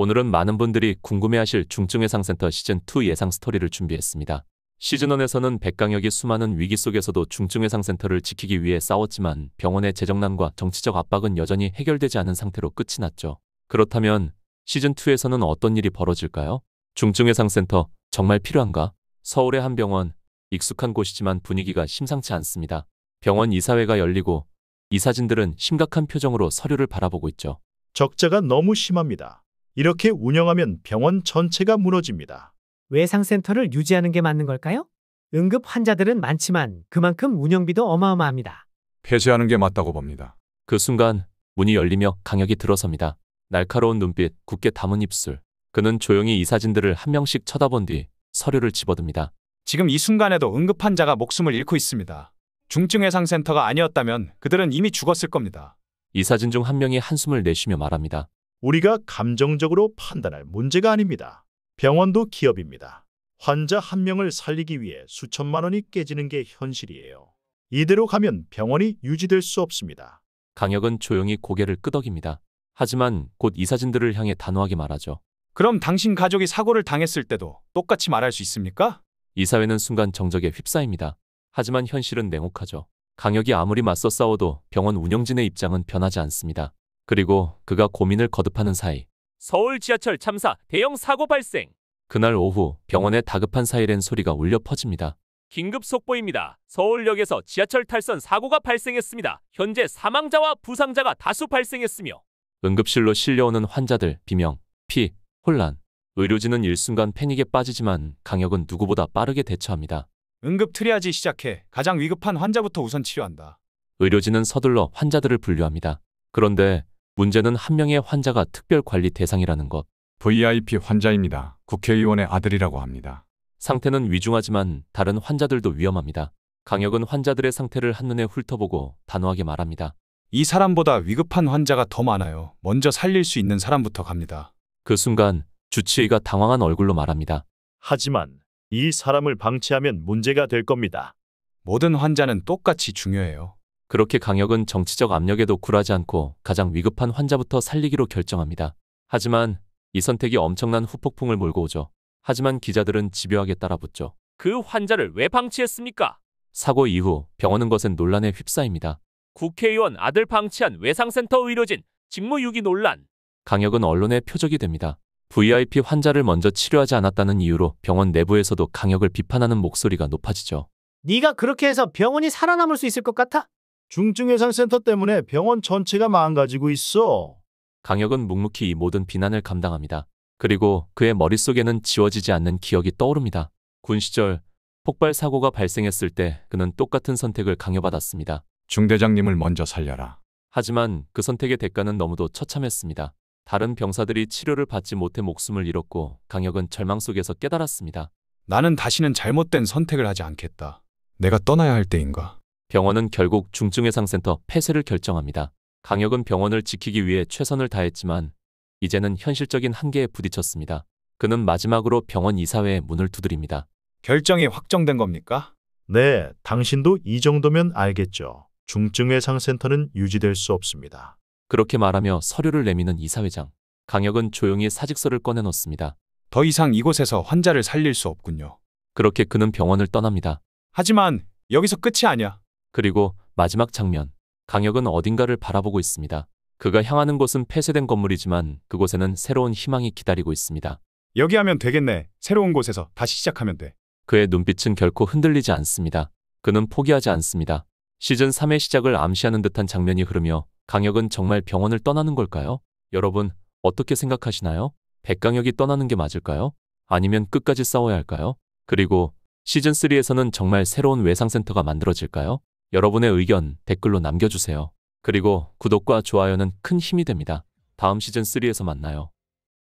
오늘은 많은 분들이 궁금해하실 중증외상센터 시즌2 예상 스토리를 준비했습니다. 시즌1에서는 백강혁이 수많은 위기 속에서도 중증외상센터를 지키기 위해 싸웠지만 병원의 재정난과 정치적 압박은 여전히 해결되지 않은 상태로 끝이 났죠. 그렇다면 시즌2에서는 어떤 일이 벌어질까요? 중증외상센터 정말 필요한가? 서울의 한 병원, 익숙한 곳이지만 분위기가 심상치 않습니다. 병원 이사회가 열리고 이사진들은 심각한 표정으로 서류를 바라보고 있죠. 적자가 너무 심합니다. 이렇게 운영하면 병원 전체가 무너집니다. 외상센터를 유지하는 게 맞는 걸까요? 응급 환자들은 많지만 그만큼 운영비도 어마어마합니다. 폐쇄하는 게 맞다고 봅니다. 그 순간 문이 열리며 강혁이 들어섭니다. 날카로운 눈빛, 굳게 담은 입술. 그는 조용히 이사진들을 한 명씩 쳐다본 뒤 서류를 집어듭니다. 지금 이 순간에도 응급 환자가 목숨을 잃고 있습니다. 중증외상센터가 아니었다면 그들은 이미 죽었을 겁니다. 이사진 중 한 명이 한숨을 내쉬며 말합니다. 우리가 감정적으로 판단할 문제가 아닙니다. 병원도 기업입니다. 환자 한 명을 살리기 위해 수천만 원이 깨지는 게 현실이에요. 이대로 가면 병원이 유지될 수 없습니다. 강혁은 조용히 고개를 끄덕입니다. 하지만 곧 이사진들을 향해 단호하게 말하죠. 그럼 당신 가족이 사고를 당했을 때도 똑같이 말할 수 있습니까? 이사회는 순간 정적에 휩싸입니다. 하지만 현실은 냉혹하죠. 강혁이 아무리 맞서 싸워도 병원 운영진의 입장은 변하지 않습니다. 그리고 그가 고민을 거듭하는 사이 서울 지하철 참사 대형 사고 발생. 그날 오후 병원에 다급한 사이렌 소리가 울려 퍼집니다. 긴급 속보입니다. 서울역에서 지하철 탈선 사고가 발생했습니다. 현재 사망자와 부상자가 다수 발생했으며 응급실로 실려오는 환자들 비명, 피, 혼란. 의료진은 일순간 패닉에 빠지지만 강혁은 누구보다 빠르게 대처합니다. 응급 트리아지 시작해 가장 위급한 환자부터 우선 치료한다. 의료진은 서둘러 환자들을 분류합니다. 그런데 문제는 한 명의 환자가 특별관리 대상이라는 것. VIP 환자입니다. 국회의원의 아들이라고 합니다. 상태는 위중하지만 다른 환자들도 위험합니다. 강혁은 환자들의 상태를 한눈에 훑어보고 단호하게 말합니다. 이 사람보다 위급한 환자가 더 많아요. 먼저 살릴 수 있는 사람부터 갑니다. 그 순간 주치의가 당황한 얼굴로 말합니다. 하지만 이 사람을 방치하면 문제가 될 겁니다. 모든 환자는 똑같이 중요해요. 그렇게 강혁은 정치적 압력에도 굴하지 않고 가장 위급한 환자부터 살리기로 결정합니다. 하지만 이 선택이 엄청난 후폭풍을 몰고 오죠. 하지만 기자들은 집요하게 따라붙죠. 그 환자를 왜 방치했습니까? 사고 이후 병원은 것엔 논란에 휩싸입니다. 국회의원 아들 방치한 외상센터 의료진 직무유기 논란. 강혁은 언론의 표적이 됩니다. VIP 환자를 먼저 치료하지 않았다는 이유로 병원 내부에서도 강혁을 비판하는 목소리가 높아지죠. 네가 그렇게 해서 병원이 살아남을 수 있을 것 같아? 중증외상센터 때문에 병원 전체가 망가지고 있어. 강혁은 묵묵히 이 모든 비난을 감당합니다. 그리고 그의 머릿속에는 지워지지 않는 기억이 떠오릅니다. 군 시절 폭발 사고가 발생했을 때 그는 똑같은 선택을 강요받았습니다. 중대장님을 먼저 살려라. 하지만 그 선택의 대가는 너무도 처참했습니다. 다른 병사들이 치료를 받지 못해 목숨을 잃었고 강혁은 절망 속에서 깨달았습니다. 나는 다시는 잘못된 선택을 하지 않겠다. 내가 떠나야 할 때인가? 병원은 결국 중증외상센터 폐쇄를 결정합니다. 강혁은 병원을 지키기 위해 최선을 다했지만 이제는 현실적인 한계에 부딪혔습니다. 그는 마지막으로 병원 이사회의 문을 두드립니다. 결정이 확정된 겁니까? 네, 당신도 이 정도면 알겠죠. 중증외상센터는 유지될 수 없습니다. 그렇게 말하며 서류를 내미는 이사회장. 강혁은 조용히 사직서를 꺼내놓습니다. 더 이상 이곳에서 환자를 살릴 수 없군요. 그렇게 그는 병원을 떠납니다. 하지만 여기서 끝이 아니야. 그리고 마지막 장면. 강혁은 어딘가를 바라보고 있습니다. 그가 향하는 곳은 폐쇄된 건물이지만 그곳에는 새로운 희망이 기다리고 있습니다. 여기 하면 되겠네. 새로운 곳에서 다시 시작하면 돼. 그의 눈빛은 결코 흔들리지 않습니다. 그는 포기하지 않습니다. 시즌 3의 시작을 암시하는 듯한 장면이 흐르며 강혁은 정말 병원을 떠나는 걸까요? 여러분, 어떻게 생각하시나요? 백강혁이 떠나는 게 맞을까요? 아니면 끝까지 싸워야 할까요? 그리고 시즌 3에서는 정말 새로운 외상센터가 만들어질까요? 여러분의 의견 댓글로 남겨주세요. 그리고 구독과 좋아요는 큰 힘이 됩니다. 다음 시즌 3에서 만나요.